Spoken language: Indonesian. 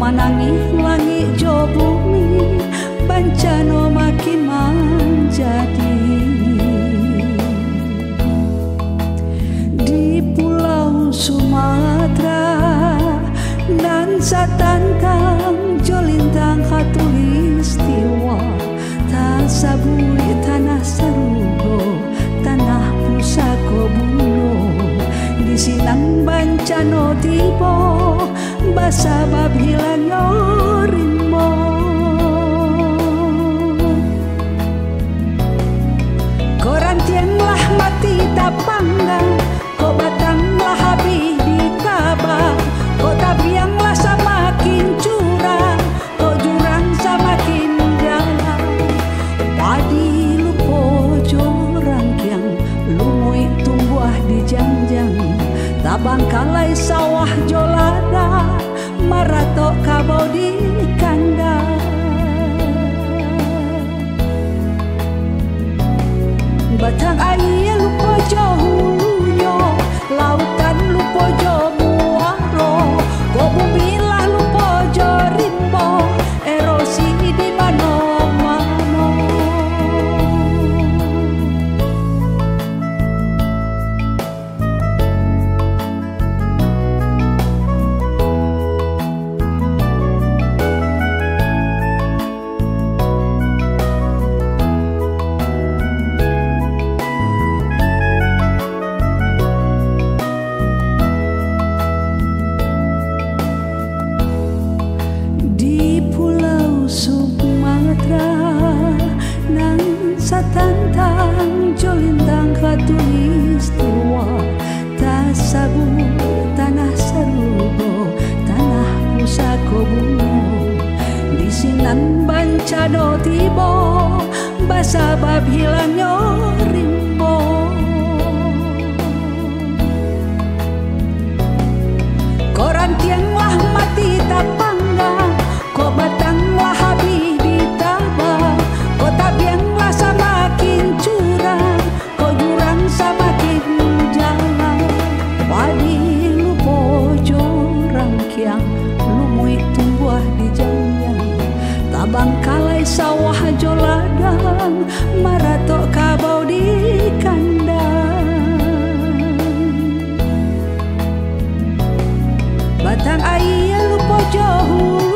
manangi langit jo bumi bancano makin menjadi. Di pulau Sumatera dan satantang jolintang khatulistiwa tak sabui tanah Sarugo tanah pusako buno di sinang bancano tibo basa babilan yorimo koran tianglah mati tapanggang ko batanglah habis di tabah ko tabianglah samakin curang ko jurang samakin jalan padi lupo jorang yang lumui tumbuh di jangjang tabang kalai sawah jolada marato kabau di kandang batang air lupo jo hulunya lautan lupo jo muaro ko bumi lah lupo jo rimbo erosi di mano-mano. Satantang jolintang khatulistiwa tak sabu tanah Sarugo tanah pusako buno di sinan bancano tibo basa babilan yorimbo koran tianglah mati tapanggang ko batanglah habis di tabah ko tabianglah samakin curang ko jurang samakin jalan padi lupo jorang kiang lumui tumbuh di jangjang tabang kalai sawah joladang marato kabau di kandang batang air lupo jauh